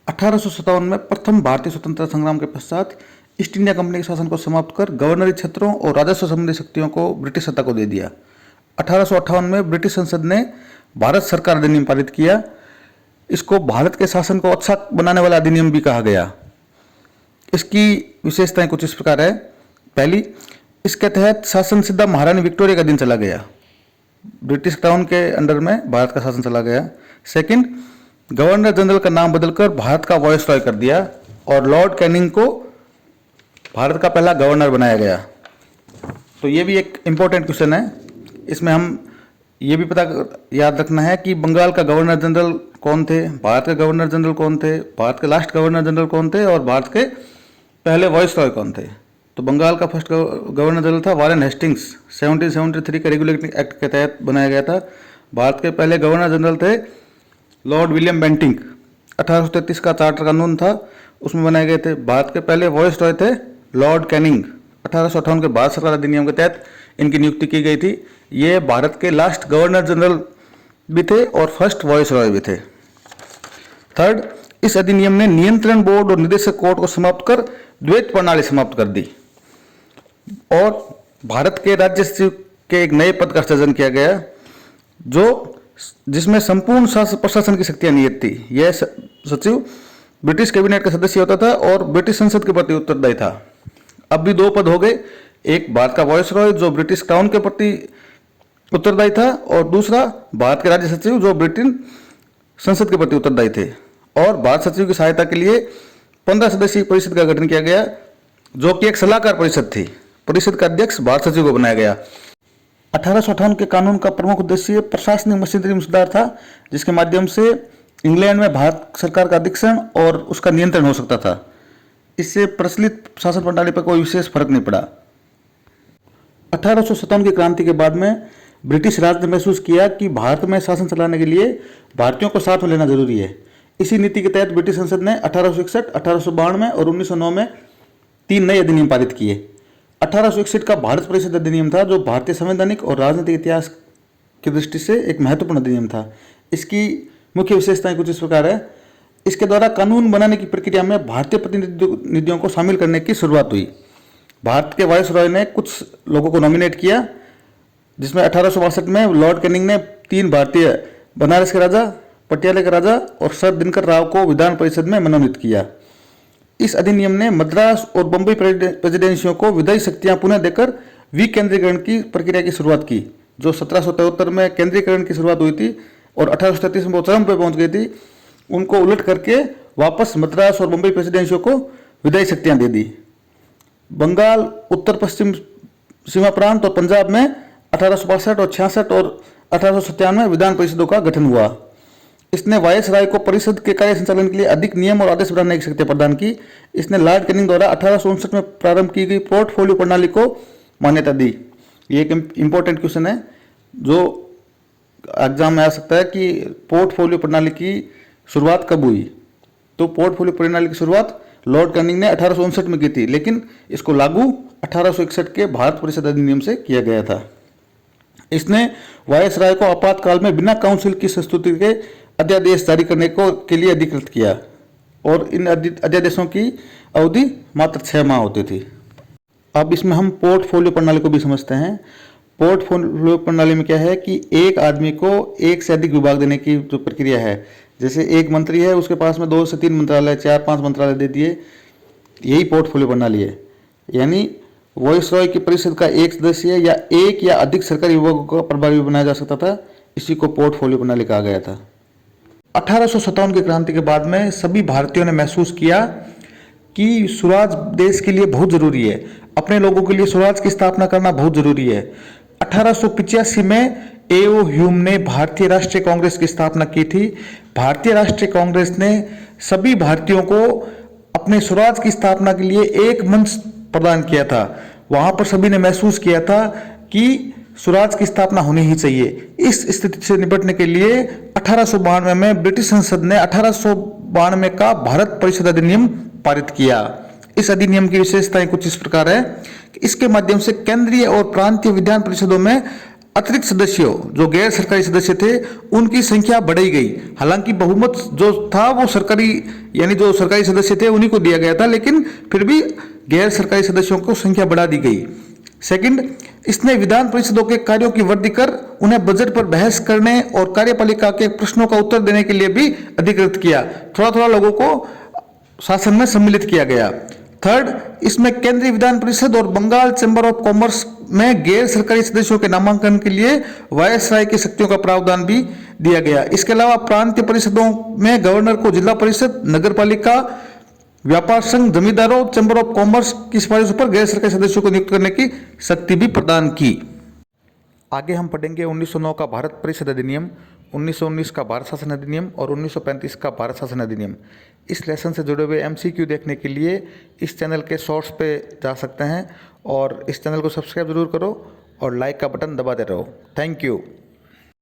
1857 में प्रथम भारतीय स्वतंत्रता संग्राम के पश्चात ईस्ट इंडिया कंपनी के शासन को समाप्त कर गवर्नरी क्षेत्रों और राजस्व संबंधी शक्तियों को ब्रिटिश सत्ता को दे दिया। 1858 में ब्रिटिश संसद ने भारत सरकार अधिनियम पारित किया। इसको भारत के शासन को अच्छा बनाने वाला अधिनियम भी कहा गया। इसकी विशेषताएं कुछ इस प्रकार है। पहली, इसके तहत शासन सीधा महारानी विक्टोरिया का दिन चला गया। ब्रिटिश क्राउन के अंडर में भारत का शासन चला गया। सेकंड, गवर्नर जनरल का नाम बदलकर भारत का वायसरॉय कर दिया और लॉर्ड कैनिंग को भारत का पहला गवर्नर बनाया गया। तो ये भी एक इम्पोर्टेंट क्वेश्चन है। इसमें हम ये भी याद रखना है कि बंगाल का गवर्नर जनरल कौन थे, भारत के गवर्नर जनरल कौन थे, भारत के लास्ट गवर्नर जनरल कौन थे और भारत के पहले वायसरॉय कौन थे। तो बंगाल का फर्स्ट गवर्नर जनरल था वारेन हेस्टिंग्स, 1773 के रेगुलेटिंग एक्ट के तहत बनाया गया था। भारत के पहले गवर्नर जनरल थे लॉर्ड विलियम बेंटिंक, 1833 का चार्टर कानून था, उसमें बनाए गए थे। भारत के पहले वायसरॉय थे लॉर्ड कैनिंग, 1858 के भारत सरकार अधिनियम के तहत इनकी नियुक्ति की गई थी। ये भारत के लास्ट गवर्नर जनरल भी थे और फर्स्ट वायसरॉय भी थे। थर्ड, इस अधिनियम ने नियंत्रण बोर्ड और निदेशक कोर्ट को समाप्त कर द्वैत प्रणाली समाप्त कर दी और भारत के राज्य सचिव के एक नए पद का सृजन किया गया जिसमें संपूर्ण प्रशासन की शक्तियां निहित थी। यह सचिव ब्रिटिश कैबिनेट का सदस्य होता था और ब्रिटिश संसद के प्रति उत्तरदायी था। अब भी दो पद हो गए, एक भारत का वायसरॉय जो ब्रिटिश क्राउन के प्रति उत्तरदायी था और दूसरा भारत के राज्य सचिव जो ब्रिटेन संसद के प्रति उत्तरदायी थे। और भारत सचिव की सहायता के लिए 15 सदस्यीय परिषद का गठन किया गया जो कि एक सलाहकार परिषद थी। परिषद का अध्यक्ष भारत सचिव को बनाया गया। 1858 के कानून का प्रमुख उद्देश्य प्रशासनिक मशीनरी में सुधार था, जिसके माध्यम से इंग्लैंड में भारत सरकार का अधिक्षण और उसका नियंत्रण हो सकता था। इससे प्रचलित शासन प्रणाली पर कोई विशेष फर्क नहीं पड़ा। 1857 की क्रांति के बाद में ब्रिटिश राज ने महसूस किया कि भारत में शासन चलाने के लिए भारतीयों को साथ में लेना जरूरी है। इसी नीति के तहत ब्रिटिश संसद ने 1861, 1892 और 1909 में 3 नए अधिनियम पारित किए। 1861 का भारत परिषद अधिनियम था जो भारतीय संवैधानिक और राजनीतिक इतिहास की दृष्टि से एक महत्वपूर्ण अधिनियम था। इसकी मुख्य विशेषताएं कुछ इस प्रकार है। इसके द्वारा कानून बनाने की प्रक्रिया में भारतीय प्रतिनिधियों को शामिल करने की शुरुआत हुई। भारत के वायसरॉय ने कुछ लोगों को नॉमिनेट किया, जिसमें 1862 में लॉर्ड कैनिंग ने 3 भारतीय, बनारस के राजा, पटियाला के राजा और सर दिनकर राव को विधान परिषद में मनोनीत किया। इस अधिनियम ने मद्रास और बंबई प्रेसिडेंसियों को विधायी शक्तियां पुनः देकर विकेंद्रीकरण की प्रक्रिया की शुरुआत की, जो 1773 में केंद्रीकरण की शुरुआत हुई थी और 1833 में वो चरम पर पहुंच गई थी। उनको उलट करके वापस मद्रास और बंबई प्रेसिडेंसियों को विधायी शक्तियां दे दी। बंगाल, उत्तर पश्चिम सीमा प्रांत और पंजाब में 1862 और 66 और 1897 में विधान परिषदों का गठन हुआ। इसने वायसराय को परिषद के कार्य संचालन के लिए अधिक नियम और आदेश बनाने की शक्तियां प्रदान की। इसने लॉर्ड कैनिंग द्वारा 1859 में प्रारंभ की गई पोर्टफोलियो प्रणाली को मान्यता दी। ये एक इंपॉर्टेंट क्वेश्चन है जो एग्जाम में आ सकता है कि पोर्टफोलियो प्रणाली की शुरुआत कब हुई। तो पोर्टफोलियो प्रणाली की शुरुआत लॉर्ड कैनिंग ने 1859 में की थी, लेकिन इसको लागू 1861 के भारत परिषद अधिनियम से किया गया था। इसने वायसराय को आपातकाल में बिना काउंसिल की संस्तुति के अध्यादेश जारी करने के लिए अधिकृत किया और इन अध्यादेशों की अवधि मात्र 6 माह होती थी। अब इसमें हम पोर्टफोलियो प्रणाली को भी समझते हैं। पोर्टफोलियो प्रणाली में क्या है कि एक आदमी को एक से अधिक विभाग देने की जो प्रक्रिया है, जैसे एक मंत्री है उसके पास में 2 से 3 मंत्रालय, 4-5 मंत्रालय दे दिए, यही पोर्टफोलियो प्रणाली है। यानी वायसरॉय की परिषद का एक सदस्य या एक या अधिक सरकारी विभागों का प्रभारी बनाया जा सकता था। इसी को पोर्टफोलियो प्रणाली कहा गया था। 1857 की क्रांति के बाद में सभी भारतीयों ने महसूस किया कि स्वराज देश के लिए बहुत जरूरी है, अपने लोगों के लिए स्वराज की स्थापना करना बहुत जरूरी है। 1885 में A.O. ह्यूम ने भारतीय राष्ट्रीय कांग्रेस की स्थापना की थी। भारतीय राष्ट्रीय कांग्रेस ने सभी भारतीयों को अपने स्वराज की स्थापना के लिए एक मंच प्रदान किया था। वहां पर सभी ने महसूस किया था कि स्वराज की स्थापना होनी ही चाहिए। इस स्थिति से निपटने के लिए 1892 में ब्रिटिश संसद ने 1892 का भारत परिषद अधिनियम पारित किया। इस अधिनियम की विशेषताएं कुछ इस प्रकार है कि इसके माध्यम से केंद्रीय और प्रांतीय विधान परिषदों में अतिरिक्त सदस्यों जो गैर सरकारी सदस्य थे उनकी संख्या बढ़ाई गई। हालांकि बहुमत जो था वो सरकारी यानी जो सरकारी सदस्य थे उन्हीं को दिया गया था, लेकिन फिर भी गैर सरकारी सदस्यों को संख्या बढ़ा दी गई। सेकंड, इसने विधान परिषदों के कार्यों की वृद्धि कर उन्हें बजट पर बहस करने और कार्यपालिका के प्रश्नों का उत्तर देने के लिए भी अधिकृत किया। थोड़ा थोड़ा लोगों को शासन में सम्मिलित किया गया। थर्ड, इसमें केंद्रीय विधान परिषद और बंगाल चैम्बर ऑफ कॉमर्स में गैर सरकारी सदस्यों के नामांकन के लिए वायसराय की शक्तियों का प्रावधान भी दिया गया। इसके अलावा प्रांतीय परिषदों में गवर्नर को जिला परिषद, नगर पालिका, व्यापार संघ, जमींदारों, चैम्बर ऑफ कॉमर्स की सिफारिशों पर गैर सरकारी सदस्यों को नियुक्त करने की शक्ति भी प्रदान की। आगे हम पढ़ेंगे 1909 का भारत परिषद अधिनियम, 1919 का भारत शासन अधिनियम और 1935 का भारत शासन अधिनियम। इस लेसन से जुड़े हुए MCQ देखने के लिए इस चैनल के शॉर्ट्स पे जा सकते हैं और इस चैनल को सब्सक्राइब जरूर करो और लाइक का बटन दबाते रहो। Thank you.